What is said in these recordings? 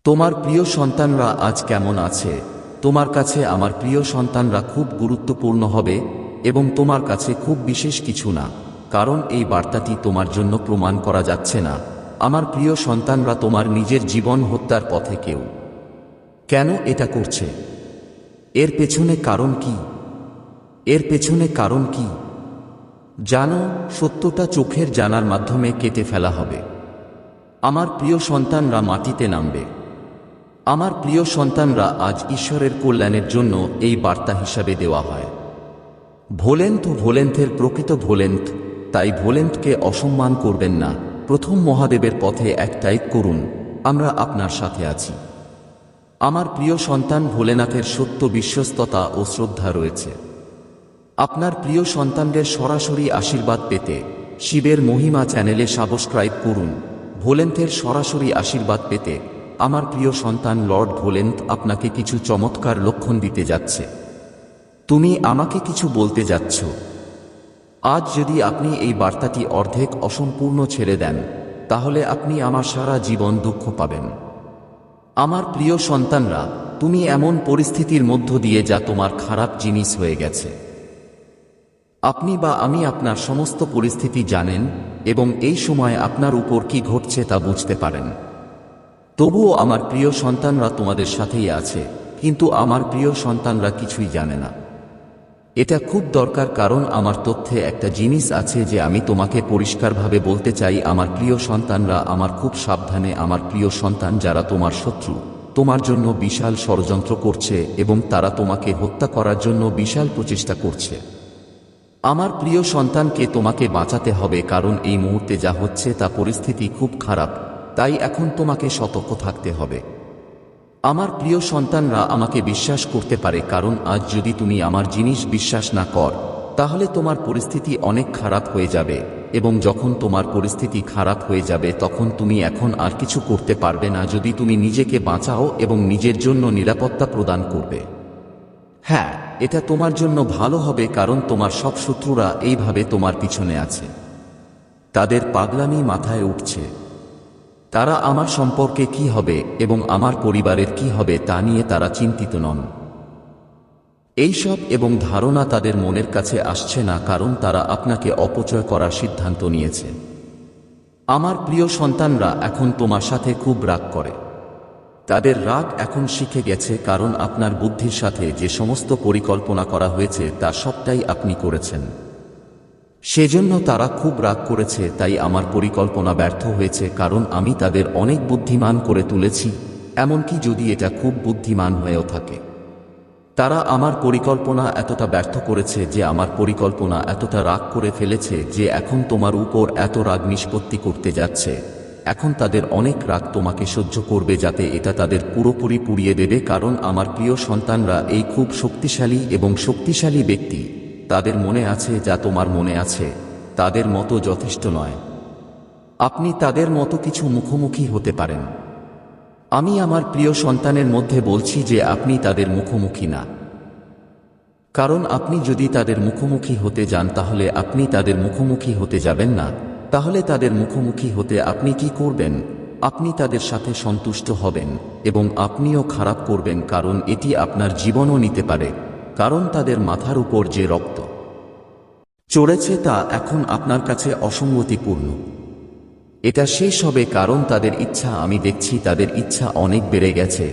তোমার প্রিয় সন্তানরা আজ কেমন আছে? তোমার কাছে আমার প্রিয় সন্তানরা খুব গুরুত্বপূর্ণ হবে এবং তোমার কাছে খুব বিশেষ কিছু না, কারণ এই বার্তাটি তোমার জন্য প্রমাণ করা যাচ্ছে না আমার প্রিয় সন্তানরা তোমার নিজের জীবন হত্যার পথে কেউ কেন এটা করছে। এর পেছনে কারণ কি? এর পেছনে কারণ কি জানো? সত্যটা চোখের জানার মাধ্যমে কেটে ফেলা হবে। আমার প্রিয় সন্তানরা মাটিতে নামবে। আমার প্রিয় সন্তানরা আজ ঈশ্বরের কল্যাণের জন্য এই বার্তা হিসাবে দেওয়া হয়। ভোলেন্থ ভোলেন্থের প্রকৃত ভোলেন্থ, তাই ভোলেন্থকে অসম্মান করবেন না। প্রথম মহাদেবের পথে এক টাইপ করুন, আমরা আপনার সাথে আছি। আমার প্রিয় সন্তান ভোলেনাথের সত্য বিশ্বস্ততা ও শ্রদ্ধা রয়েছে। আপনার প্রিয় সন্তানদের সরাসরি আশীর্বাদ পেতে শিবের মহিমা চ্যানেলে সাবস্ক্রাইব করুন। ভোলেন্থের সরাসরি আশীর্বাদ পেতে আমার প্রিয় সন্তান লর্ড ভোলেন্থ আপনাকে কিছু চমৎকার লক্ষণ দিতে যাচ্ছে। তুমি আমাকে কিছু বলতে যাচ্ছ। আজ যদি আপনি এই বার্তাটি অর্ধেক অসম্পূর্ণ ছেড়ে দেন, তাহলে আপনি আমার সারা জীবন দুঃখ পাবেন। আমার প্রিয় সন্তানরা, তুমি এমন পরিস্থিতির মধ্য দিয়ে যা তোমার খারাপ জিনিস হয়ে গেছে। আপনি বা আমি আপনার সমস্ত পরিস্থিতি জানেন এবং এই সময় আপনার উপর কি ঘটছে তা বুঝতে পারেন। তবুও আমার প্রিয় সন্তানরা তোমাদের সাথেই আছে, কিন্তু আমার প্রিয় সন্তানরা কিছুই জানে না। এটা খুব দরকার, কারণ আমার তথ্যে একটা জিনিস আছে যে আমি তোমাকে পরিষ্কারভাবে বলতে চাই। আমার প্রিয় সন্তানরা, আমার খুব সাবধানে। আমার প্রিয় সন্তান, যারা তোমার শত্রু, তোমার জন্য বিশাল ষড়যন্ত্র করছে এবং তারা তোমাকে হত্যা করার জন্য বিশাল প্রচেষ্টা করছে। আমার প্রিয় সন্তানকে তোমাকে বাঁচাতে হবে, কারণ এই মুহূর্তে যা হচ্ছে তা পরিস্থিতি খুব খারাপ। তাই এখন তোমাকে সতর্ক থাকতে হবে। আমার প্রিয় সন্তানরা আমাকে বিশ্বাস করতে পারে, কারণ আজ যদি তুমি আমার জিনিস বিশ্বাস না কর, তাহলে তোমার পরিস্থিতি অনেক খারাপ হয়ে যাবে এবং যখন তোমার পরিস্থিতি খারাপ হয়ে যাবে তখন তুমি এখন আর কিছু করতে পারবে না যদি তুমি নিজেকে বাঁচাও এবং নিজের জন্য নিরাপত্তা প্রদান করবে। হ্যাঁ, এটা তোমার জন্য ভালো হবে, কারণ তোমার সব শত্রুরা এইভাবে তোমার পিছনে আছে। তাদের পাগলামি মাথায় উঠছে। তারা আমার সম্পর্কে কি হবে এবং আমার পরিবারের কি হবে তা নিয়ে তারা চিন্তিত নন। এইসব এবং ধারণা তাদের মনের কাছে আসছে না, কারণ তারা আপনাকে অপচয় করার সিদ্ধান্ত নিয়েছে। আমার প্রিয় সন্তানরা এখন তোমার সাথে খুব রাগ করে। তাদের রাগ এখন শিখে গেছে, কারণ আপনার বুদ্ধির সাথে যে সমস্ত পরিকল্পনা করা হয়েছে তা সবটাই আপনি করেছেন। সেজন্য তারা খুব রাগ করেছে। তাই আমার পরিকল্পনা ব্যর্থ হয়েছে, কারণ আমি তাদের অনেক বুদ্ধিমান করে তুলেছি, এমনকি যদি এটা খুব বুদ্ধিমান হয়েও থাকে। তারা আমার পরিকল্পনা এতটা ব্যর্থ করেছে যে আমার পরিকল্পনা এতটা রাগ করে ফেলেছে যে এখন তোমার উপর এত রাগ নিষ্পত্তি করতে যাচ্ছে। এখন তাদের অনেক রাগ তোমাকে সহ্য করবে, যাতে এটা তাদের পুরোপুরি পুড়িয়ে দেবে। কারণ আমার প্রিয় সন্তানরা এই খুব শক্তিশালী এবং শক্তিশালী ব্যক্তি। তাদের মনে আছে যা তোমার মনে আছে, তাদের মতো যথেষ্ট নয়। আপনি তাদের মতো কিছু মুখোমুখি হতে পারেন। আমি আমার প্রিয় সন্তানের মধ্যে বলছি যে আপনি তাদের মুখোমুখি না, কারণ আপনি যদি তাদের মুখোমুখি হতে যান তাহলে আপনি তাদের মুখোমুখি হতে যাবেন না। তাহলে তাদের মুখোমুখি হতে আপনি কি করবেন? আপনি তাদের সাথে সন্তুষ্ট হবেন এবং আপনিও খারাপ করবেন, কারণ এটি আপনার জীবনও নিতে পারে। কারণ তাদের মাথার উপর যে রক্ত চড়েছে তা এখন আপনার কাছে অসঙ্গতিপূর্ণ। এটা শেষ হবে, কারণ তাদের ইচ্ছা, আমি দেখছি তাদের ইচ্ছা অনেক বেড়ে গেছে।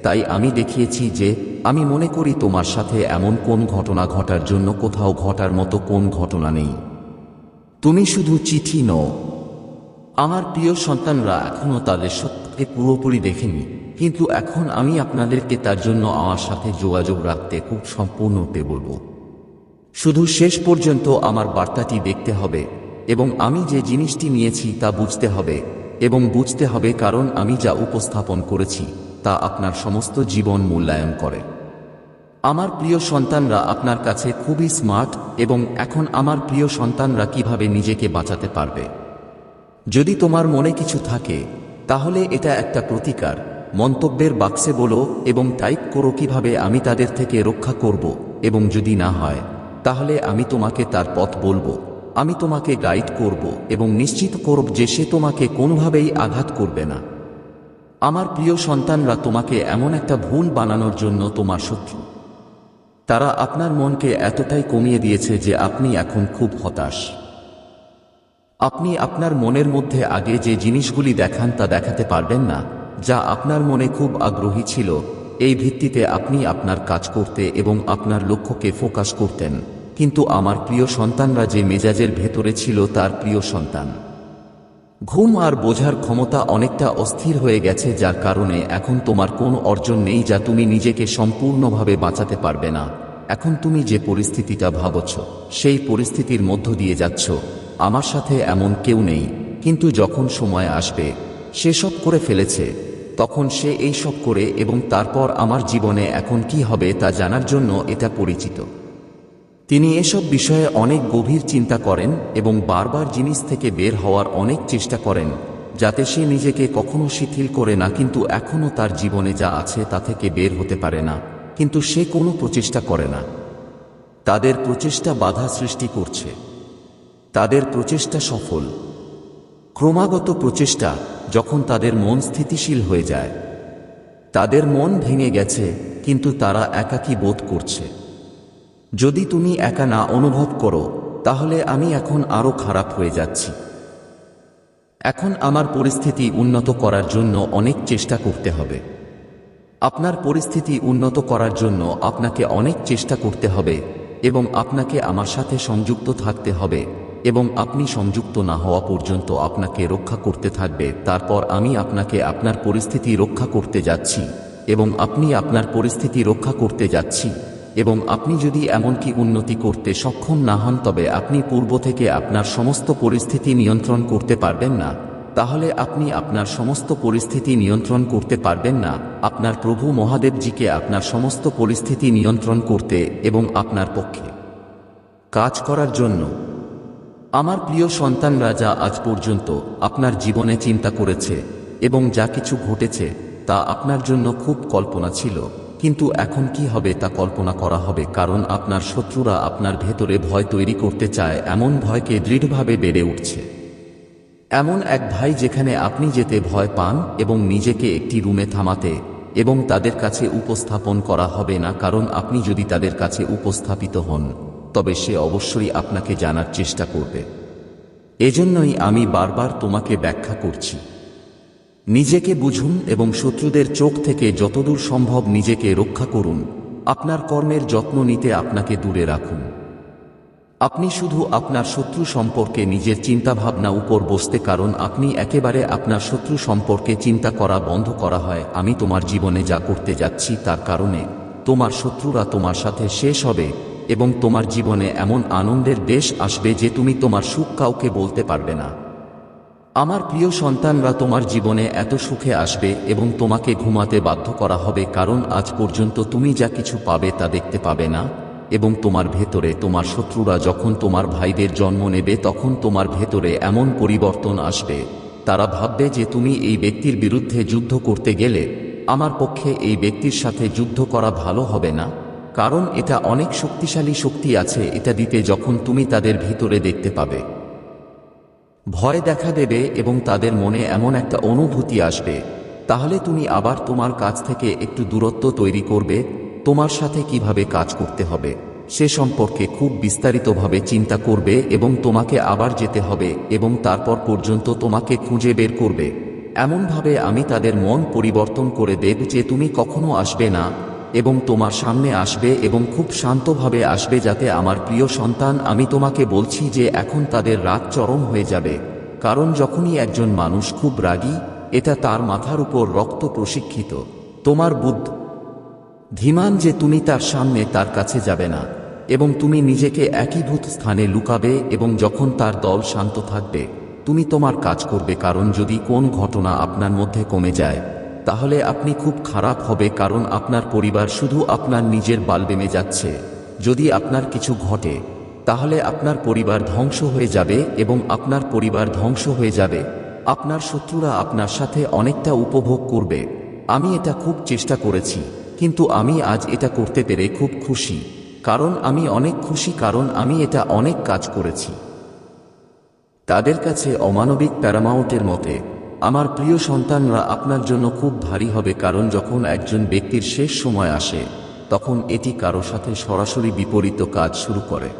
তাই আমি দেখিয়েছি যে আমি মনে করি তোমার সাথে এমন কোন ঘটনা ঘটার জন্য কোথাও ঘটার মতো কোন ঘটনা নেই। তুমি শুধু চিঠি নও। আমার প্রিয় সন্তানরা এখনও তাদের সত্যকে পুরোপুরি দেখেনি, কিন্তু এখন আমি আপনাদেরকে তার জন্য আমার সাথে যোগাযোগ রাখতে খুব সম্পূর্ণরূপে বলবো। শুধু শেষ পর্যন্ত আমার বার্তাটি দেখতে হবে এবং আমি যে জিনিসটি নিয়েছি তা বুঝতে হবে এবং বুঝতে হবে, কারণ আমি যা উপস্থাপন করেছি তা আপনার সমস্ত জীবন মূল্যায়ন করে। আমার প্রিয় সন্তানরা আপনার কাছে খুবই স্মার্ট এবং এখন আমার প্রিয় সন্তানরা কিভাবে নিজেকে বাঁচাতে পারবে। যদি তোমার মনে কিছু থাকে তাহলে এটা একটা প্রতিকার মন্তব্যের বাক্সে বলো এবং টাইপ করো কিভাবে আমি তাদের থেকে রক্ষা করব, এবং যদি না হয় তাহলে আমি তোমাকে তার পথ বলবো। আমি তোমাকে গাইড করব এবং নিশ্চিত করব যে সে তোমাকে কোনোভাবেই আঘাত করবে না। আমার প্রিয় সন্তানরা তোমাকে এমন একটা ভুল বানানোর জন্য তোমার শত্রু। তারা আপনার মনকে এতটাই কমিয়ে দিয়েছে যে আপনি এখন খুব হতাশ। আপনি আপনার মনের মধ্যে আগে যে জিনিসগুলি দেখান তা দেখাতে পারবেন না, যা আপনার মনে খুব আগ্রহী ছিল। এই ভিত্তিতে আপনি আপনার কাজ করতে এবং আপনার লক্ষ্যকে ফোকাস করতেন। কিন্তু আমার প্রিয় সন্তানরা যে মেজাজের ভেতরে ছিল তার প্রিয় সন্তান, ঘুম আর বোঝার ক্ষমতা অনেকটা অস্থির হয়ে গেছে, যার কারণে এখন তোমার কোনো অর্জন নেই যা তুমি নিজেকে সম্পূর্ণভাবে বাঁচাতে পারবে না। এখন তুমি যে পরিস্থিতিটা ভাবছ, সেই পরিস্থিতির মধ্য দিয়ে যাচ্ছ। আমার সাথে এমন কেউ নেই, কিন্তু যখন সময় আসবে সে সব করে ফেলেছে, তখন সে এই সব করে এবং তারপর আমার জীবনে এখন কি হবে তা জানার জন্য এটা পরিচিত। তিনি এসব বিষয়ে অনেক গভীর চিন্তা করেন এবং বারবার জিনিস থেকে বের হওয়ার অনেক চেষ্টা করেন, যাতে সে নিজেকে কখনো শিথিল করে না। কিন্তু এখনও তার জীবনে যা আছে তা থেকে বের হতে পারে না, কিন্তু সে কোনো প্রচেষ্টা করে না। তাদের প্রচেষ্টা বাধা সৃষ্টি করছে, তাদের প্রচেষ্টা সফল। ক্রমাগত প্রচেষ্টা, যখন তাদের মন স্থিতিশীল হয়ে যায়। তাদের মন ভেঙে গেছে, কিন্তু তারা একাকী বোধ করছে। যদি তুমি একা না অনুভব করো, তাহলে আমি এখন আরো খারাপ হয়ে যাচ্ছি। এখন আমার পরিস্থিতি উন্নত করার জন্য অনেক চেষ্টা করতে হবে। আপনার পরিস্থিতি উন্নত করার জন্য আপনাকে অনেক চেষ্টা করতে হবে এবং আপনাকে আমার সাথে সংযুক্ত থাকতে হবে, এবং আপনি সংযুক্ত না হওয়া পর্যন্ত আপনাকে রক্ষা করতে থাকবে। তারপর আমি আপনাকে আপনার পরিস্থিতি রক্ষা করতে যাচ্ছি, এবং আপনি আপনার পরিস্থিতি রক্ষা করতে যাচ্ছি। এবং আপনি যদি এমনকি উন্নতি করতে সক্ষম না হন, তবে আপনি পূর্ব থেকে আপনার সমস্ত পরিস্থিতি নিয়ন্ত্রণ করতে পারবেন না। তাহলে আপনি আপনার সমস্ত পরিস্থিতি নিয়ন্ত্রণ করতে পারবেন না আপনার প্রভু মহাদেবজিকে আপনার সমস্ত পরিস্থিতি নিয়ন্ত্রণ করতে এবং আপনার পক্ষে কাজ করার জন্য। আমার প্রিয় সন্তানরা, যা আজ পর্যন্ত আপনার জীবনে চিন্তা করেছে এবং যা কিছু ঘটেছে তা আপনার জন্য খুব কল্পনা ছিল, কিন্তু এখন কি হবে তা কল্পনা করা হবে। কারণ আপনার শত্রুরা আপনার ভেতরে ভয় তৈরি করতে চায়, এমন ভয়কে দৃঢ়ভাবে বেড়ে উঠছে। এমন এক ভাই যেখানে আপনি যেতে ভয় পান এবং নিজেকে একটি রুমে থামাতে এবং তাদের কাছে উপস্থাপন করা হবে না, কারণ আপনি যদি তাদের কাছে উপস্থাপিত হন তবে সে অবশ্যই আপনাকে জানার চেষ্টা করবে। এজন্যই আমি বারবার তোমাকে ব্যাখ্যা করছি, নিজেকে বুঝুন এবং শত্রুদের চোখ থেকে যতদূর সম্ভব নিজেকে রক্ষা করুন। আপনার কর্মের যত্ন নিতে আপনাকে দূরে রাখুন। আপনি শুধু আপনার শত্রু সম্পর্কে নিজের চিন্তাভাবনা উপর বসতে, কারণ আপনি একেবারে আপনার শত্রু সম্পর্কে চিন্তা করা বন্ধ করা হয়। আমি তোমার জীবনে যা করতে যাচ্ছি তার কারণে তোমার শত্রুরা তোমার সাথে শেষ হবে এবং তোমার জীবনে এমন আনন্দের দেশ আসবে যে তুমি তোমার সুখ কাউকে বলতে পারবে না। আমার প্রিয় সন্তানরা, তোমার জীবনে এত সুখে আসবে এবং তোমাকে ঘুমাতে বাধ্য করা হবে, কারণ আজ পর্যন্ত তুমি যা কিছু পাবে তা দেখতে পাবে না। এবং তোমার ভেতরে তোমার শত্রুরা যখন তোমার ভাইদের জন্ম নেবে, তখন তোমার ভেতরে এমন পরিবর্তন আসবে, তারা ভাববে যে তুমি এই ব্যক্তির বিরুদ্ধে যুদ্ধ করতে গেলে আমার পক্ষে এই ব্যক্তির সাথে যুদ্ধ করা ভালো হবে না, কারণ এটা অনেক শক্তিশালী শক্তি আছে এটা দিতে। যখন তুমি তাদের ভিতরে দেখতে পাবে, ভয় দেখা দেবে এবং তাদের মনে এমন একটা অনুভূতি আসবে, তাহলে তুমি আবার তোমার কাছ থেকে একটু দূরত্ব তৈরি করবে। তোমার সাথে কিভাবে কাজ করতে হবে সে সম্পর্কে খুব বিস্তারিতভাবে চিন্তা করবে এবং তোমাকে আবার যেতে হবে এবং তারপর পর্যন্ত তোমাকে খুঁজে বের করবে। এমনভাবে আমি তাদের মন পরিবর্তন করে দেব যে তুমি কখনো আসবে না এবং তোমার সামনে আসবে এবং খুব শান্তভাবে আসবে, যাতে আমার প্রিয় সন্তান, আমি তোমাকে বলছি যে এখন তাদের রাগ চরম হয়ে যাবে। কারণ যখনই একজন মানুষ খুব রাগী, এটা তার মাথার উপর রক্ত প্রশিক্ষিত। তোমার ধীমান যে তুমি তার সামনে তার কাছে যাবে না এবং তুমি নিজেকে একীভূত স্থানে লুকাবে, এবং যখন তার দল শান্ত থাকবে তুমি তোমার কাজ করবে। কারণ যদি কোন ঘটনা আপনার মধ্যে কমে যায়, তাহলে আপনি খুব খারাপ হবে, কারণ আপনার পরিবার শুধু আপনার নিজের বালবেমে যাচ্ছে। যদি আপনার কিছু ঘটে, তাহলে আপনার পরিবার ধ্বংস হয়ে যাবে এবং আপনার পরিবার ধ্বংস হয়ে যাবে। আপনার শত্রুরা আপনার সাথে অনেকটা উপভোগ করবে। আমি এটা খুব চেষ্টা করেছি, কিন্তু আমি আজ এটা করতে পেরে খুব খুশি। কারণ আমি অনেক খুশি, কারণ আমি এটা অনেক কাজ করেছি। তাদের কাছে অমানবিক প্যারামাউন্টের মতে আমার প্রিয় সন্তানরা আপনার জন্য খুব ভারী হবে, কারণ যখন একজন ব্যক্তির শেষ সময় আসে তখন এটি কারো সাথে সরাসরি বিপরীত কাজ শুরু করে।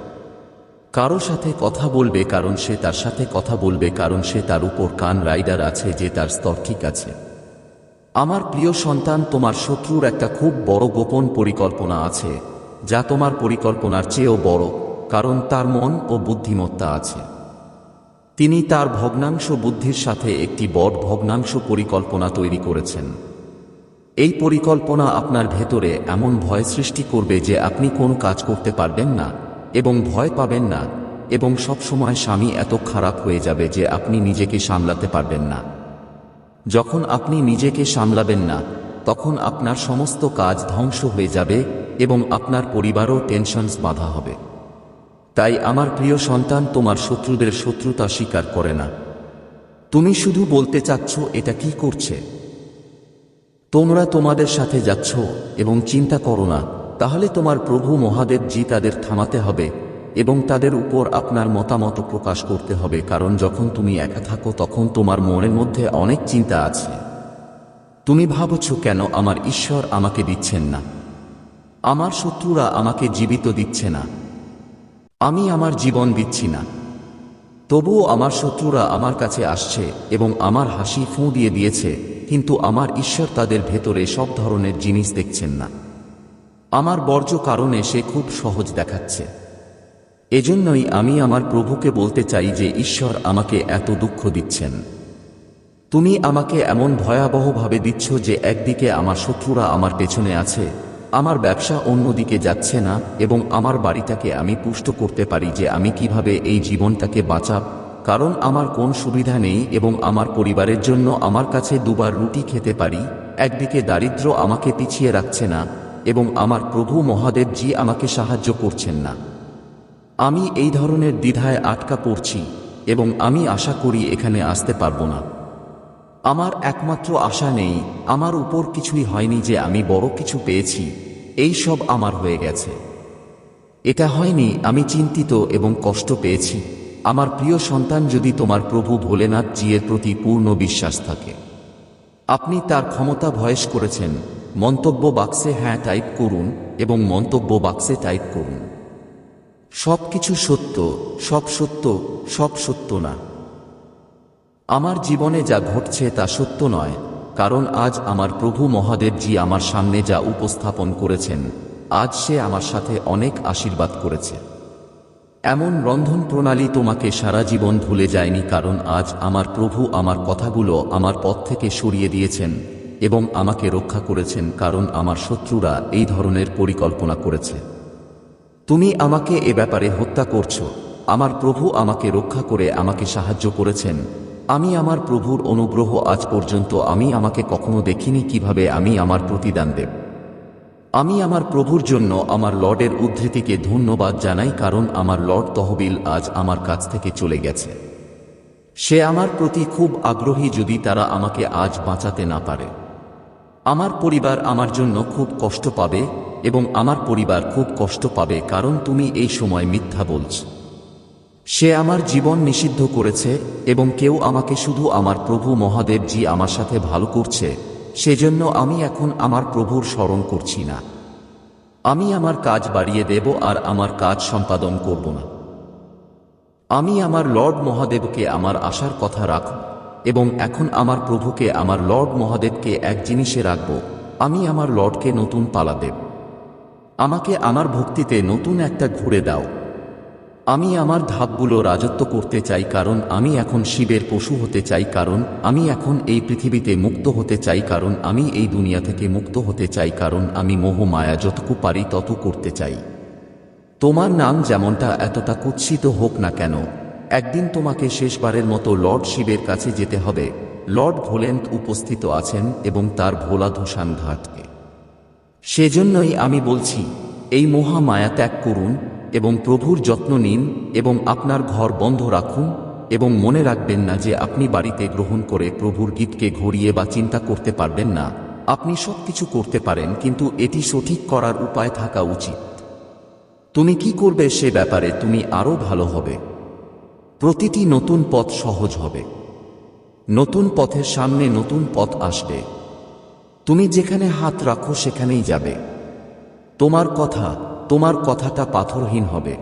কারো সাথে কথা বলবে কারণ সে তার সাথে কথা বলবে, কারণ সে তার উপর কান রাইডার আছে যে তার স্তর ঠিক আছে। আমার প্রিয় সন্তান, তোমার শত্রুর একটা খুব বড় গোপন পরিকল্পনা আছে, যা তোমার পরিকল্পনার চেয়েও বড়, কারণ তার মন ও বুদ্ধিমত্তা আছে। তিনি তার ভগ্নাংশ বুদ্ধির সাথে একটি বড় ভগ্নাংশ পরিকল্পনা তৈরি করেছেন। এই পরিকল্পনা আপনার ভেতরে এমন ভয় সৃষ্টি করবে যে আপনি কোনো কাজ করতে পারবেন না এবং ভয় পাবেন না, এবং সবসময় স্বামী এত খারাপ হয়ে যাবে যে আপনি নিজেকে সামলাতে পারবেন না। যখন আপনি নিজেকে সামলাবেন না তখন আপনার সমস্ত কাজ ধ্বংস হয়ে যাবে এবং আপনার পরিবারও টেনশনস বাঁধা হবে। তাই আমার প্রিয় সন্তান, তোমার শত্রুদের শত্রুতা স্বীকার করে না। তুমি শুধু বলতে চাচ্ছ এটা কি করছে। তোমরা তোমাদের সাথে যাচ্ছ এবং চিন্তা করো না, তাহলে তোমার প্রভু মহাদেব জি তাদের থামাতে হবে এবং তাদের উপর আপনার মতামত প্রকাশ করতে হবে, কারণ যখন তুমি একা থাকো তখন তোমার মনের মধ্যে অনেক চিন্তা আছে। তুমি ভাবছ, কেন আমার ঈশ্বর আমাকে দিচ্ছেন না, আমার শত্রুরা আমাকে জীবিত দিচ্ছে না, আমি আমার জীবন দিচ্ছি না, তবুও আমার শত্রুরা আমার কাছে আসছে এবং আমার হাসি ফুঁ দিয়ে দিয়েছে, কিন্তু আমার ঈশ্বর তাদের ভেতরে সব ধরনের জিনিস দেখছেন না। আমার বর্জ্য কারণে সে খুব সহজ দেখাচ্ছে। এজন্যই আমি আমার প্রভুকে বলতে চাই যে ঈশ্বর আমাকে এত দুঃখ দিচ্ছেন। তুমি আমাকে এমন ভয়াবহভাবে দিচ্ছ যে একদিকে আমার শত্রুরা আমার পেছনে আছে, আমার ব্যবসা অন্যদিকে যাচ্ছে না, এবং আমার বাড়িটাকে আমি পুষ্ট করতে পারি যে আমি কিভাবে এই জীবনটাকে বাঁচাব, কারণ আমার কোন সুবিধা নেই এবং আমার পরিবারের জন্য আমার কাছে দুবার রুটি খেতে পারি। একদিকে দারিদ্র্য আমাকে পিছিয়ে রাখছে না এবং আমার প্রভু মহাদেব জি আমাকে সাহায্য করছেন না। আমি এই ধরনের দ্বিধায় আটকা পড়ছি এবং আমি আশা করি এখানে আসতে পারবো না। আমার একমাত্র আশা নেই, আমার উপর কিছুই হয়নি যে আমি বড় কিছু পেয়েছি, এই সব আমার হয়ে গেছে। এটা হয়নি, আমি চিন্তিত এবং কষ্ট পেয়েছি। আমার প্রিয় সন্তান, যদি তোমার প্রভু ভোলেনাথ জিয়ের প্রতি পূর্ণ বিশ্বাস থাকে, আপনি তার ক্ষমতা ভয়েস করেছেন, মন্তব্য বাক্সে হ্যাঁ টাইপ করুন এবং মন্তব্য বাক্সে টাইপ করুন সব কিছু সত্য, সব সত্য, সব সত্য না। আমার জীবনে যা ঘটছে তা সত্য নয়, কারণ আজ আমার প্রভু মহাদেব জি আমার সামনে যা উপস্থাপন করেছেন, আজ সে আমার সাথে অনেক আশীর্বাদ করেছে। এমন রন্ধন প্রণালী তোমাকে সারা জীবন ভুলে যায়নি, কারণ আজ আমার প্রভু আমার কথাগুলো আমার পথ থেকে সরিয়ে দিয়েছেন এবং আমাকে রক্ষা করেছেন, কারণ আমার শত্রুরা এই ধরনের পরিকল্পনা করেছে। তুমি আমাকে এ ব্যাপারে হত্যা করছো, আমার প্রভু আমাকে রক্ষা করে আমাকে সাহায্য করেছেন। আমি আমার প্রভুর অনুগ্রহ আজ পর্যন্ত আমি আমাকে কখনো দেখিনি কিভাবে আমি আমার প্রতিদান দেব। আমি আমার প্রভুর জন্য আমার লর্ডের উদ্ধৃতিকে ধন্যবাদ জানাই, কারণ আমার লর্ড তহবিল আজ আমার কাছ থেকে চলে গেছে। সে আমার প্রতি খুব আগ্রহী, যদি তারা আমাকে আজ বাঁচাতে না পারে। আমার পরিবার আমার জন্য খুব কষ্ট পাবে এবং আমার পরিবার খুব কষ্ট পাবে, কারণ তুমি এই সময় মিথ্যা বলছ। সে আমার জীবন নিষিদ্ধ করেছে এবং কেউ আমাকে শুধু আমার প্রভু মহাদেব জি আমার সাথে ভালো করছে, সেজন্য আমি এখন আমার প্রভুর স্মরণ করছি না। আমি আমার কাজ বাড়িয়ে দেব আর আমার কাজ সম্পাদন করব না। আমি আমার লর্ড মহাদেবকে আমার আশার কথা রাখব এবং এখন আমার প্রভুকে আমার লর্ড মহাদেবকে এক জিনিসে রাখব, আমি আমার লর্ডকে নতুন পালা দেব। আমাকে আমার ভক্তিতে নতুন একটা ঘুরে দাও। আমি আমার ধাপগুলো রাজত্ব করতে চাই, কারণ আমি এখন শিবের পশু হতে চাই, কারণ আমি এখন এই পৃথিবীতে মুক্ত হতে চাই, কারণ আমি এই দুনিয়া থেকে মুক্ত হতে চাই, কারণ আমি মোহ মায়া যতটুকু পারি তত করতে চাই। তোমার নাম যেমনটা এতটা কুৎসিত হোক না কেন, একদিন তোমাকে শেষবারের মতো লর্ড শিবের কাছে যেতে হবে। লর্ড ভোলেনাথ উপস্থিত আছেন এবং তার ভোলা ধূসান ঘাটকে। সেজন্যই আমি বলছি, এই মহা মায়া ত্যাগ করুন এবং প্রভুর যত্ন নিন এবং আপনার ঘর বন্ধ রাখুন, এবং মনে রাখবেন না যে আপনি বাড়িতে গ্রহণ করে প্রভুর গীতকে ঘুরিয়ে বা চিন্তা করতে পারবেন না। আপনি সবকিছু করতে পারেন, কিন্তু এটি সঠিক করার উপায় থাকা উচিত। তুমি কি করবে সে ব্যাপারে তুমি আরও ভালো হবে। প্রতিটি নতুন পথ সহজ হবে। নতুন পথের সামনে নতুন পথ আসবে। তুমি যেখানে হাত রাখো সেখানেই যাবে। তোমার কথাটা পাথরহীন হবে।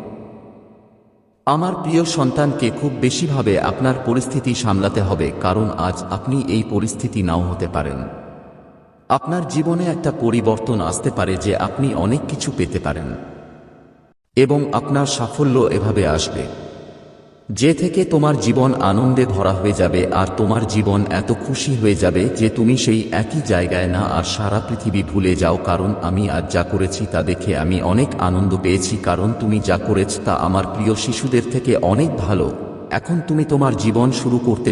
আমার প্রিয় সন্তানকে খুব বেশিভাবে আপনার পরিস্থিতি সামলাতে হবে, কারণ আজ আপনি এই পরিস্থিতি নাও হতে পারেন। আপনার জীবনে একটা পরিবর্তন আসতে পারে যে আপনি অনেক কিছু পেতে পারেন এবং আপনার সাফল্য এভাবে আসবে যে থেকে তোমার জীবন আনন্দে ভরা হয়ে যাবে, আর তোমার জীবন এত খুশি হয়ে যাবে যে তুমি সেই একই জায়গায় না আর সারা পৃথিবী ভুলে যাও। কারণ আমি আজ যা করেছি তা দেখে আমি অনেক আনন্দ পেয়েছি, কারণ তুমি যা করেছ তা আমার প্রিয় শিশুদের থেকে অনেক ভালো। এখন তুমি তোমার জীবন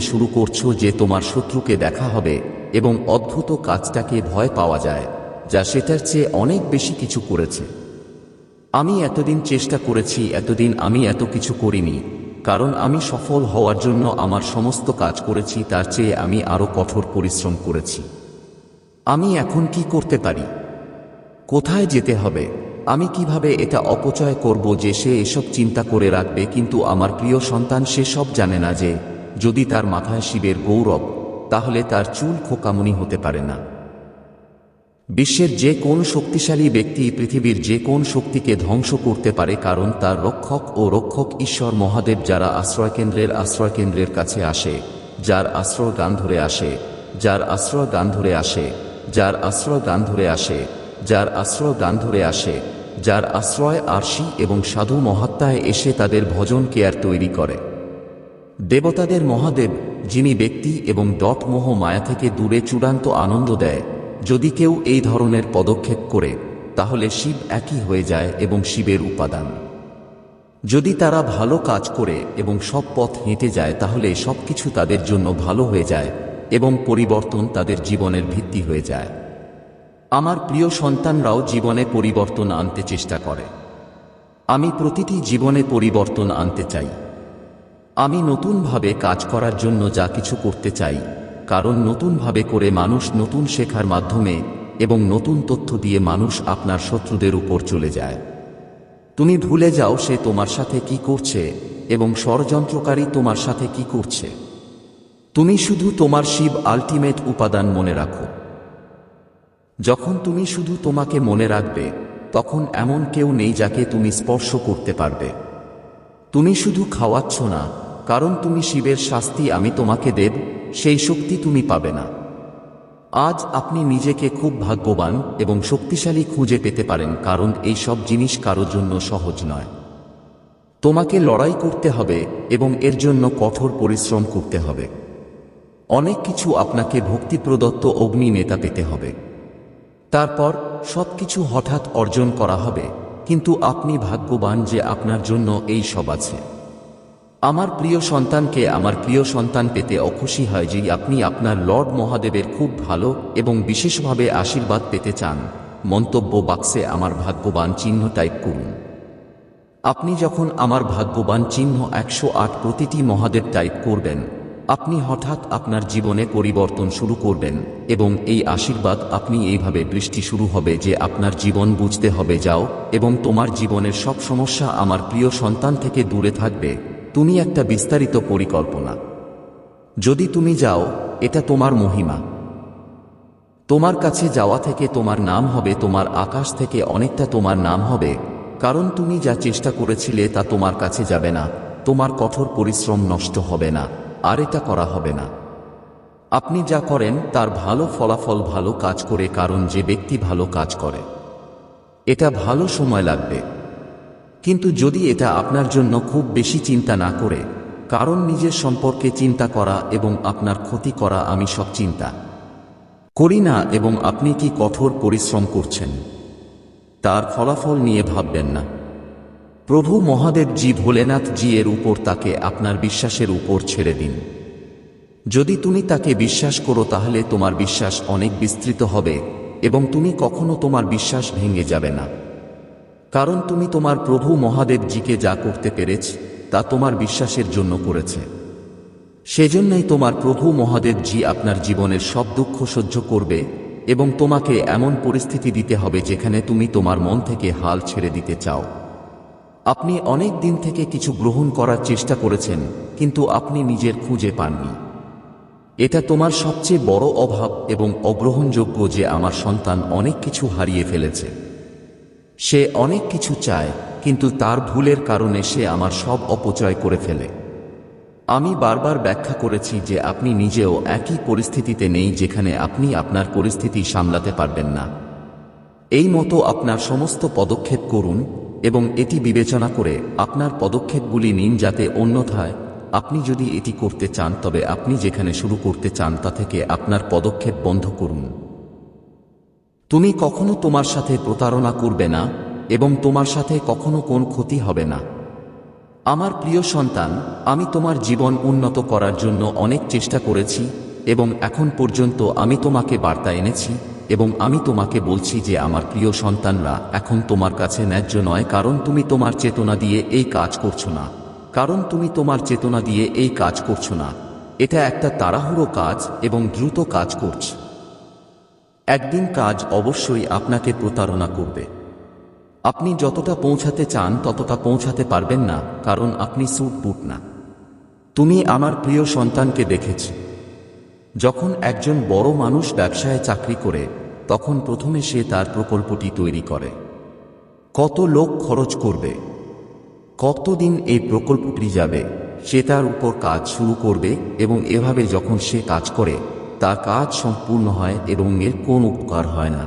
শুরু করছো যে তোমার শত্রুকে দেখা হবে এবং অদ্ভুত কাজটাকে ভয় পাওয়া যায়, যা সেটার চেয়ে অনেক বেশি কিছু করেছে। আমি এতদিন চেষ্টা করেছি, এতদিন আমি এত কিছু করিনি, কারণ আমি সফল হওয়ার জন্য আমার সমস্ত কাজ করেছি, তার চেয়ে আমি আরো কঠোর পরিশ্রম করেছি। আমি এখন কি করতে পারি, কোথায় যেতে হবে, আমি কিভাবে এটা অপচয় করব যে সে এসব চিন্তা করে রাখবে। কিন্তু আমার প্রিয় সন্তান সে সব জানে না যে যদি তার মাথায় শিবের গৌরব, তাহলে তার চুল খোকামুনি হতে পারে না। বিশ্বের যে কোন শক্তিশালী ব্যক্তি পৃথিবীর যে কোন শক্তিকে ধ্বংস করতে পারে, কারণ তার রক্ষক ঈশ্বর মহাদেব। যারা আশ্রয়কেন্দ্রের কাছে আসে, যার আশ্রয় গান ধরে আসে, যার আশ্রয় গান ধরে আসে, যার আশ্রয় গান ধরে আসে, যার আশ্রয় গান ধরে আসে, যার আশ্রয় আরশি এবং সাধু মহাত্মায় এসে তাদের ভজন কেয়ার তৈরি করে। দেবতাদের মহাদেব, যিনি ব্যক্তি এবং মোহ মায়া থেকে দূরে চূড়ান্ত আনন্দ দেয়। যদি কেউ এই ধরনের পদক্ষেপ করে, তাহলে শিব একই হয়ে যায় এবং শিবের উপাদান। যদি তারা ভালো কাজ করে এবং সব পথ হেঁটে যায়, তাহলে সবকিছু তাদের জন্য ভালো হয়ে যায় এবং পরিবর্তন তাদের জীবনের ভিত্তি হয়ে যায়। আমার প্রিয় সন্তানরাও জীবনে পরিবর্তন আনতে চেষ্টা করে। আমি প্রতিটি জীবনে পরিবর্তন আনতে চাই। আমি নতুনভাবে কাজ করার জন্য যা কিছু করতে চাই, কারণ নতুনভাবে করে মানুষ নতুন শেখার মাধ্যমে এবং নতুন তথ্য দিয়ে মানুষ আপনার শত্রুদের উপর চলে যায়। তুমি ভুলে যাও সে তোমার সাথে কি করছে এবং ষড়যন্ত্রকারী তোমার সাথে কি করছে। তুমি শুধু তোমার শিব আল্টিমেট উপাদান মনে রাখো। যখন তুমি শুধু তোমাকে মনে রাখবে, তখন এমন কেউ নেই যাকে তুমি স্পর্শ করতে পারবে। তুমি শুধু খাওয়াচ্ছ না, কারণ তুমি শিবের শাস্তি আমি তোমাকে দেব, সেই শক্তি তুমি পাবে না। আজ আপনি নিজেকে খুব ভাগ্যবান এবং শক্তিশালী খুঁজে পেতে পারেন, কারণ এই সব জিনিস কারো জন্য সহজ নয়। তোমাকে লড়াই করতে হবে এবং এর জন্য কঠোর পরিশ্রম করতে হবে। অনেক কিছু আপনাকে ভক্তি প্রদত্ত অগ্নি নেতা পেতে হবে। তারপর সবকিছু হঠাৎ অর্জন করা হবে, কিন্তু আপনি ভাগ্যবান যে আপনার জন্য এই সব আছে। আমার প্রিয় সন্তানকে আমার প্রিয় সন্তান পেতে অখুশি হয় যে আপনি আপনার লর্ড মহাদেবের খুব ভালো এবং বিশেষভাবে আশীর্বাদ পেতে চান। মন্তব্য বাক্সে আমার ভাগ্যবান চিহ্ন টাইপ করুন। আপনি যখন আমার ভাগ্যবান চিহ্ন 108 প্রতিটি মহাদেব টাইপ করবেন, আপনি হঠাৎ আপনার জীবনে পরিবর্তন শুরু করবেন এবং এই আশীর্বাদ আপনি এইভাবে বৃষ্টি শুরু হবে যে আপনার জীবন বুঝতে হবে যাও এবং তোমার জীবনের সব সমস্যা আমার প্রিয় সন্তান থেকে দূরে থাকবে। তুমি একটা বিস্তারিত পরিকল্পনা। যদি তুমি যাও, এটা তোমার মহিমা। তোমার কাছে যাওয়া থেকে তোমার নাম হবে, তোমার আকাশ থেকে অনেকটা তোমার নাম হবে, কারণ তুমি যা চেষ্টা করেছিলে তা তোমার কাছে যাবে না, তোমার কঠোর পরিশ্রম নষ্ট হবে না, আর এটা করা হবে না। আপনি যা করেন তার ভালো ফলাফল ভালো কাজ করে, কারণ যে ব্যক্তি ভালো কাজ করে এটা ভালো সময় লাগবে। কিন্তু যদি এটা আপনার জন্য খুব বেশি চিন্তা না করে, কারণ নিজের সম্পর্কে চিন্তা করা এবং আপনার ক্ষতি করা আমি সব চিন্তা করি না, এবং আপনি কি কঠোর পরিশ্রম করছেন তার ফলাফল নিয়ে ভাববেন না। প্রভু মহাদেব জি ভোলেনাথ জি এর উপর তাকে আপনার বিশ্বাসের উপর ছেড়ে দিন। যদি তুমি তাকে বিশ্বাস করো, তাহলে তোমার বিশ্বাস অনেক বিস্তৃত হবে এবং তুমি কখনো তোমার বিশ্বাস ভেঙে যাবে না, কারণ তুমি তোমার প্রভু মহাদেব জিকে যা করতে পেরেছ তা তোমার বিশ্বাসের জন্য করেছে। সেজন্যই তোমার প্রভু মহাদেব জি আপনার জীবনের সব দুঃখ সহ্য করবে এবং তোমাকে এমন পরিস্থিতি দিতে হবে যেখানে তুমি তোমার মন থেকে হাল ছেড়ে দিতে চাও। আপনি অনেক দিন থেকে কিছু গ্রহণ করার চেষ্টা করেছেন, কিন্তু আপনি নিজের খুঁজে পাননি। এটা তোমার সবচেয়ে বড় অভাব এবং অগ্রহণযোগ্য যে আমার সন্তান অনেক কিছু হারিয়ে ফেলেছে। সে অনেক কিছু চায়, কিন্তু তার ভুলের কারণে সে আমার সব অপচয় করে ফেলে। আমি বারবার ব্যাখ্যা করেছি যে আপনি নিজেও একই পরিস্থিতিতে নেই যেখানে আপনি আপনার পরিস্থিতি সামলাতে পারবেন না। এই মতো আপনার সমস্ত পদক্ষেপ করুন এবং এটি বিবেচনা করে আপনার পদক্ষেপগুলি নিন, যাতে অন্যথায় আপনি যদি এটি করতে চান তবে আপনি যেখানে শুরু করতে চান তা থেকে আপনার পদক্ষেপ বন্ধ করুন। তুমি কখনো তোমার সাথে প্রতারণা করবে না এবং তোমার সাথে কখনো কোন ক্ষতি হবে না। আমার প্রিয় সন্তান, আমি তোমার জীবন উন্নত করার জন্য অনেক চেষ্টা করেছি এবং এখন পর্যন্ত আমি তোমাকে বার্তা এনেছি এবং আমি তোমাকে বলছি যে আমার প্রিয় সন্তানরা এখন তোমার কাছে ন্যায্য নয়, কারণ তুমি তোমার চেতনা দিয়ে এই কাজ করছো না। এটা একটা তাড়াহুড়ো কাজ এবং দ্রুত কাজ করছে। একদিন কাজ অবশ্যই আপনাকে প্রতারণা করবে। আপনি যতটা পৌঁছাতে চান ততটা পৌঁছাতে পারবেন না, কারণ আপনি সুটবুট না। তুমি আমার প্রিয় সন্তানকে দেখেছ, যখন একজন বড় মানুষ ব্যবসায় চাকরি করে তখন প্রথমে সে তার প্রকল্পটি তৈরি করে। কত লোক খরচ করবে, কতদিন এই প্রকল্পটি যাবে, সে তার উপর কাজ শুরু করবে এবং এভাবে যখন সে কাজ করে তার কাজ সম্পূর্ণ হয় এবং এর কোন উপকার হয় না।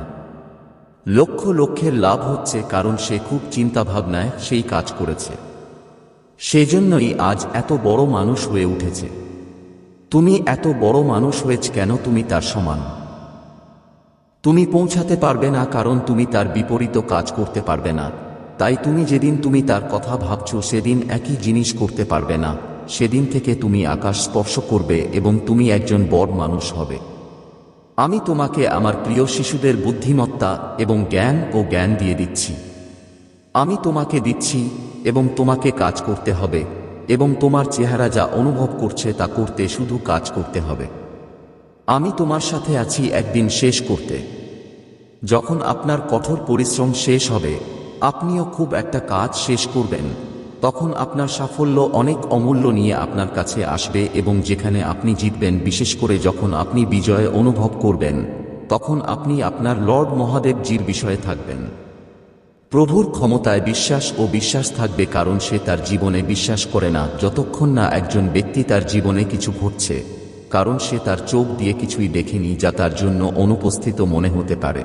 লক্ষ লক্ষের লাভ হচ্ছে কারণ সে খুব চিন্তাভাবনায় সেই কাজ করেছে। সেজন্যই আজ এত বড় মানুষ হয়ে উঠেছে। তুমি এত বড় মানুষ হয়েছ কেন? তুমি তার সমান। তুমি পৌঁছাতে পারবে না কারণ তুমি তার বিপরীত কাজ করতে পারবে না। তাই তুমি যেদিন তুমি তার কথা ভাবছো সেদিন একই জিনিস করতে পারবে না। সেদিন থেকে তুমি আকাশ স্পর্শ করবে এবং তুমি একজন বড় মানুষ হবে। আমি তোমাকে আমার প্রিয় শিশুদের বুদ্ধিমত্তা এবং জ্ঞান দিয়ে দিচ্ছি। আমি তোমাকে দিচ্ছি এবং তোমাকে কাজ করতে হবে এবং তোমার চেহারা যা অনুভব করছে তা করতে শুধু কাজ করতে হবে। আমি তোমার সাথে আছি একদিন শেষ করতে। যখন আপনার কঠোর পরিশ্রম শেষ হবে, আপনিও খুব একটা কাজ শেষ করবেন, তখন আপনার সাফল্য অনেক অমূল্য নিয়ে আপনার কাছে আসবে এবং যেখানে আপনি জিতবেন, বিশেষ করে যখন আপনি বিজয় অনুভব করবেন, তখন আপনি আপনার লর্ড মহাদেবজির বিষয়ে থাকবেন। প্রভুর ক্ষমতায় বিশ্বাস থাকবে, কারণ সে তার জীবনে বিশ্বাস করে না যতক্ষণ না একজন ব্যক্তি তার জীবনে কিছু ঘটছে, কারণ সে তার চোখ দিয়ে কিছুই দেখেনি যা তার জন্য অনুপস্থিত মনে হতে পারে।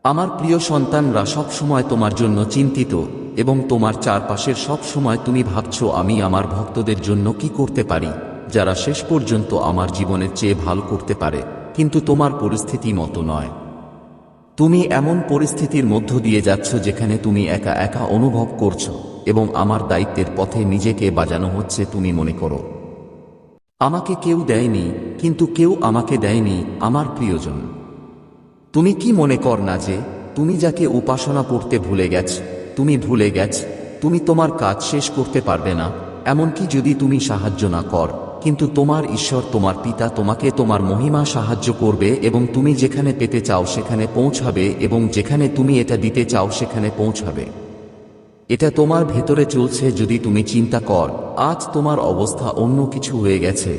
আমার প্রিয় সন্তানরা সব সময় তোমার জন্য চিন্তিত এবং তোমার চারপাশের সব সময় তুমি ভাবছো আমি আমার ভক্তদের জন্য কি করতে পারি, যারা শেষ পর্যন্ত আমার জীবনের চেয়ে ভালো করতে পারে, কিন্তু তোমার পরিস্থিতি মতো নয়। তুমি এমন পরিস্থিতির মধ্য দিয়ে যাচ্ছ যেখানে তুমি একা একা অনুভব করছো এবং আমার দায়িত্বের পথে নিজেকে বাজানো হচ্ছে। তুমি মনে করো আমাকে কেউ দেয়নি, কিন্তু কেউ আমাকে দেয়নি, আমার প্রিয়জন। তুমি কি মনে কর না যে তুমি যাকে উপাসনা করতে ভুলে গেছ, তুমি তোমার কাজ শেষ করতে পারবে না, এমনকি যদি তুমি সাহায্য না কর, কিন্তু তোমার ঈশ্বর, তোমার পিতা তোমাকে তোমার মহিমা সাহায্য করবে এবং তুমি যেখানে পেতে চাও সেখানে পৌঁছাবে এবং যেখানে তুমি এটা দিতে চাও সেখানে পৌঁছাবে। এটা তোমার ভেতরে চলছে। যদি তুমি চিন্তা কর আজ তোমার অবস্থা অন্য কিছু হয়ে গেছে,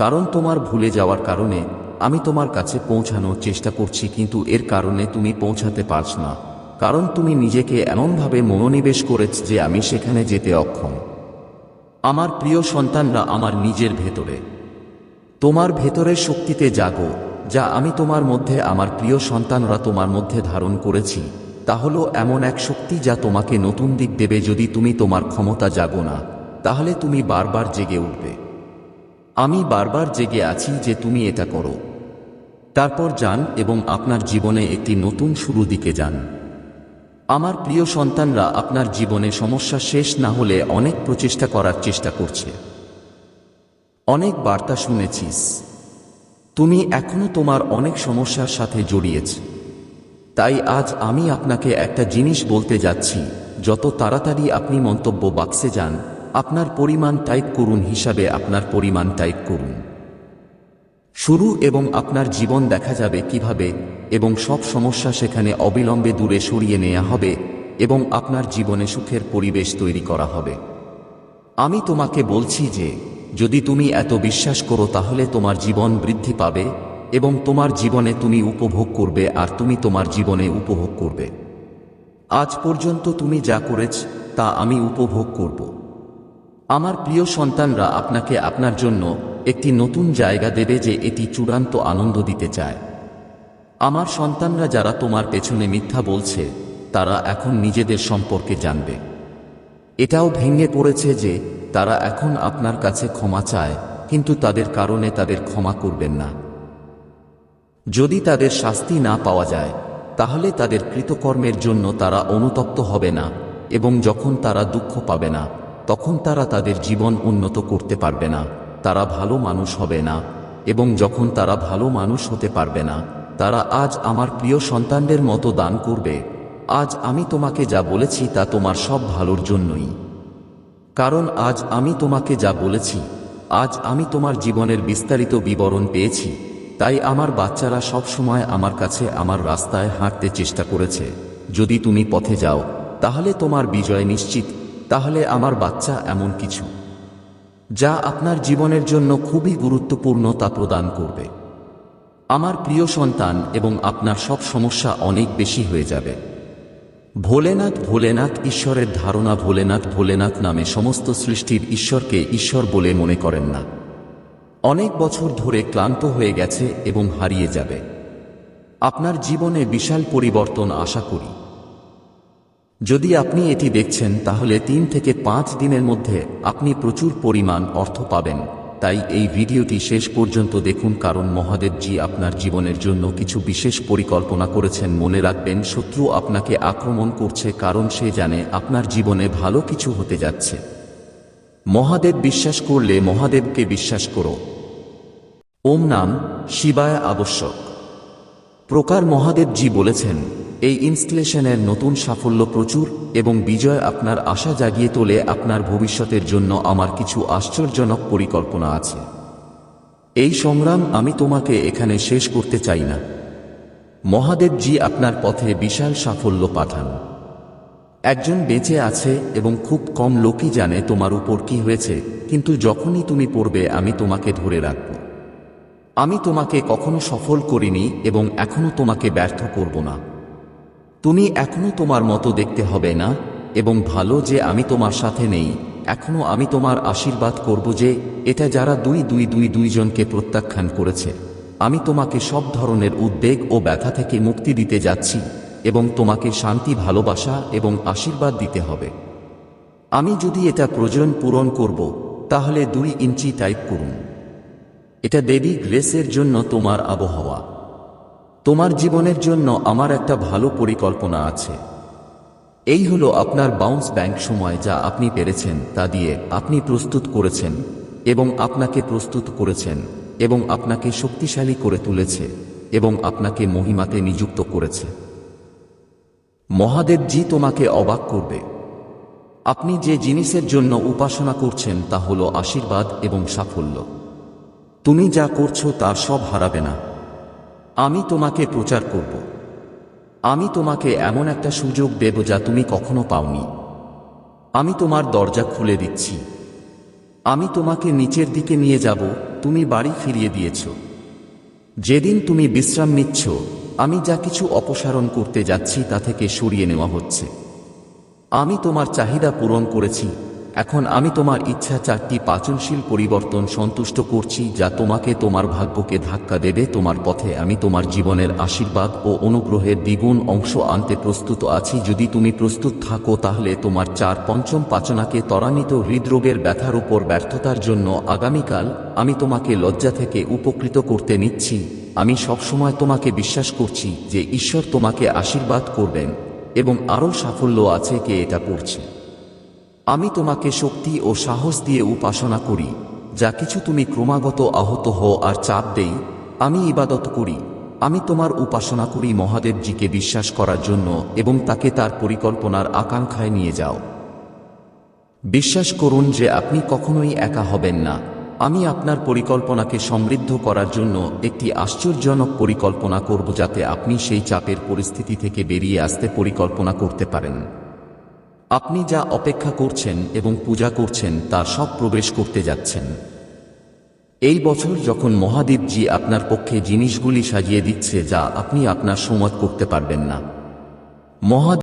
কারণ তোমার ভুলে যাওয়ার কারণে আমি তোমার কাছে পৌঁছানোর চেষ্টা করছি, কিন্তু এর কারণে তুমি পৌঁছাতে পারছ না, কারণ তুমি নিজেকে এমনভাবে মনোনিবেশ করেছ যে আমি সেখানে যেতে অক্ষম। আমার প্রিয় সন্তানরা, আমার নিজের ভেতরে, তোমার ভেতরের শক্তিতে জাগো, যা আমি তোমার মধ্যে, আমার প্রিয় সন্তানরা তোমার মধ্যে ধারণ করেছি। তা হলো এমন এক শক্তি যা তোমাকে নতুন দিক দেবে। যদি তুমি তোমার ক্ষমতা জাগো না, তাহলে তুমি বারবার জেগে উঠবে। আমি বারবার জেগে আছি যে তুমি এটা করো। তারপর যান এবং আপনার জীবনে একটি নতুন শুরু দিকে যান। আমার প্রিয় সন্তানরা, আপনার জীবনে সমস্যা শেষ না হলে অনেক প্রচেষ্টা করার চেষ্টা করছে। অনেক বার্তা শুনেছিস, তুমি এখনো তোমার অনেক সমস্যার সাথে জড়িয়েছ। তাই আজ আমি আপনাকে একটা জিনিস বলতে যাচ্ছি। যত তাড়াতাড়ি আপনি মন্তব্য বাক্সে যান, আপনার পরিমাণ টাইপ করুন, হিসাবে আপনার পরিমাণ টাইপ করুন শুরু, এবং আপনার জীবন দেখা যাবে কিভাবে, এবং সব সমস্যা সেখানে অবিলম্বে দূরে সরিয়ে নেওয়া হবে এবং আপনার জীবনে সুখের পরিবেশ তৈরি করা হবে। আমি তোমাকে বলছি যে যদি তুমি এত বিশ্বাস করো তাহলে তোমার জীবন বৃদ্ধি পাবে এবং তোমার জীবনে তুমি উপভোগ করবে আর তুমি তোমার জীবনে উপভোগ করবে। আজ পর্যন্ত তুমি যা করেছ তা আমি উপভোগ করব। আমার প্রিয় সন্তানরা আপনাকে আপনার জন্য একটি নতুন জায়গা দেবে যে এটি চূড়ান্ত আনন্দ দিতে চায়। আমার সন্তানরা যারা তোমার পেছনে মিথ্যা বলছে তারা এখন নিজেদের সম্পর্কে জানবে। এটাও ভেঙে পড়েছে যে তারা এখন আপনার কাছে ক্ষমা চায়, কিন্তু তাদের কারণে তাদের ক্ষমা করবেন না। যদি তাদের শাস্তি না পাওয়া যায় তাহলে তাদের কৃতকর্মের জন্য তারা অনুতপ্ত হবে না, এবং যখন তারা দুঃখ পাবে না তখন তারা তাদের জীবন উন্নত করতে পারবে না, তারা ভালো মানুষ হবে না, এবং যখন তারা ভালো মানুষ হতে পারবে না তারা আজ আমার প্রিয় সন্তানদের মতো দান করবে। আজ আমি তোমাকে যা বলেছি তা তোমার সব ভালোর জন্যই, কারণ আজ আমি তোমাকে যা বলেছি, আজ আমি তোমার জীবনের বিস্তারিত বিবরণ পেয়েছি। তাই আমার বাচ্চারা সব সময় আমার কাছে আমার রাস্তায় হাঁটতে চেষ্টা করেছে। যদি তুমি পথে যাও তাহলে তোমার বিজয় নিশ্চিত। তাহলে আমার বাচ্চা এমন কিছু যা আপনার জীবনের জন্য খুবই গুরুত্বপূর্ণ তা প্রদান করবে। আমার প্রিয় সন্তান, এবং আপনার সব সমস্যা অনেক বেশি হয়ে যাবে। ভোলেনাথ ভোলেনাথ ঈশ্বরের ধারণা ভোলেনাথ ভোলেনাথ নামে সমস্ত সৃষ্টির ঈশ্বরকে ঈশ্বর বলে মনে করেন না। অনেক বছর ধরে ক্লান্ত হয়ে গেছে এবং হারিয়ে যাবে। আপনার জীবনে বিশাল পরিবর্তন আশা করি। যদি আপনি এটি দেখছেন তাহলে 3 থেকে 5 দিনের মধ্যে আপনি প্রচুর পরিমাণ অর্থ পাবেন। তাই এই ভিডিওটি শেষ পর্যন্ত দেখুন, কারণ মহাদেবজি আপনার জীবনের জন্য কিছু বিশেষ পরিকল্পনা করেছেন। মনে রাখবেন, শত্রু আপনাকে আক্রমণ করছে কারণ সে জানে আপনার জীবনে ভালো কিছু হতে যাচ্ছে। মহাদেব বিশ্বাস করলে মহাদেবকে বিশ্বাস করো। ওম নাম শিবায় আবশ্যক প্রকার মহাদেবজি বলেছেন, এই ইনস্টলেশনের নতুন সাফল্য প্রচুর এবং বিজয় আপনার আশা জাগিয়ে তোলে। আপনার ভবিষ্যতের জন্য আমার কিছু আশ্চর্যজনক পরিকল্পনা আছে। এই সংগ্রাম আমি তোমাকে এখানে শেষ করতে চাই না। মহাদেবজি আপনার পথে বিশাল সাফল্য পাঠান। একজন বেঁচে আছে এবং খুব কম লোকই জানে তোমার উপর কি হয়েছে, কিন্তু যখনই তুমি পড়বে আমি তোমাকে ধরে রাখব। আমি তোমাকে কখনো সফল করিনি এবং এখনো তোমাকে ব্যর্থ করব না। তুমি এখনো তোমার মতো দেখতে হবে না, এবং ভালো যে আমি তোমার সাথে নেই। এখনো আমি তোমার আশীর্বাদ করব যে এটা যারা 2 জনকে প্রত্যাখ্যান করেছে। আমি তোমাকে সব ধরনের উদ্বেগ ও ব্যথা থেকে মুক্তি দিতে যাচ্ছি এবং তোমাকে শান্তি, ভালোবাসা এবং আশীর্বাদ দিতে হবে। আমি যদি এটা প্রয়োজন পূরণ করব তাহলে 2 ইঞ্চি টাইপ করুন। এটা দেবী গ্রেসের জন্য তোমার আবহাওয়া। তোমার জীবনের জন্য আমার একটা ভালো পরিকল্পনা আছে। এই হলো আপনার বাউন্স ব্যাংক সময়, যা আপনি পেরেছেন তা দিয়ে আপনি প্রস্তুত করেছেন এবং আপনাকে প্রস্তুত করেছেন এবং আপনাকে শক্তিশালী করে তুলেছে এবং আপনাকে মহিমাতে নিযুক্ত করেছে। মহাদেবজি তোমাকে অবাক করবে। আপনি যে জিনিসের জন্য উপাসনা করছেন তা হলো আশীর্বাদ এবং সাফল্য। তুমি যা করছো তার সব হারাবে না। আমি তোমাকে প্রচার করব। আমি তোমাকে এমন একটা সুযোগ দেব যা তুমি কখনো পাওনি। আমি তোমার দরজা খুলে দিচ্ছি। আমি তোমাকে নিচের দিকে নিয়ে যাব। তুমি বাড়ি ফিরিয়ে দিয়েছ। যেদিন তুমি বিশ্রাম নিচ্ছ, আমি যা কিছু অপসারণ করতে যাচ্ছি তা থেকে সরিয়ে নেওয়া হচ্ছে। আমি তোমার চাহিদা পূরণ করেছি। এখন আমি তোমার ইচ্ছা 4টি পাচনশীল পরিবর্তন সন্তুষ্ট করছি, যা তোমাকে তোমার ভাগ্যকে ধাক্কা দেবে তোমার পথে। আমি তোমার জীবনের আশীর্বাদ ও অনুগ্রহের দ্বিগুণ অংশ আনতে প্রস্তুত আছি। যদি তুমি প্রস্তুত থাকো তাহলে তোমার 4-5ম পাচনাকে ত্বরান্বিত হৃদরোগের ব্যথার উপর ব্যর্থতার জন্য আগামীকাল আমি তোমাকে লজ্জা থেকে উপকৃত করতে নিচ্ছি। আমি সবসময় তোমাকে বিশ্বাস করছি যে ঈশ্বর তোমাকে আশীর্বাদ করবেন এবং আরও সাফল্য আছে। কে এটা পড়ছে? আমি তোমাকে শক্তি ও সাহস দিয়ে উপাসনা করি। যা কিছু তুমি ক্রমাগত আহত হও আর চাপ দেই, আমি ইবাদত করি। আমি তোমার উপাসনা করি মহাদেবজিকে বিশ্বাস করার জন্য এবং তাকে তার পরিকল্পনার আকাঙ্ক্ষায় নিয়ে যাও। বিশ্বাস করুন যে আপনি কখনোই একা হবেন না। আমি আপনার পরিকল্পনাকে সমৃদ্ধ করার জন্য একটি আশ্চর্যজনক পরিকল্পনা করব, যাতে আপনি সেই চাপের পরিস্থিতি থেকে বেরিয়ে আসতে পরিকল্পনা করতে পারেন। আপনি যা অপেক্ষা করছেন এবং পূজা করছেন তার সব প্রবেশ করতে যাচ্ছেন। এই বছর যখন মহাদেবজি আপনার পক্ষে জিনিসগুলি সাজিয়ে দিচ্ছে যা আপনি আপনার সময় করতে পারবেন না, মহাদেব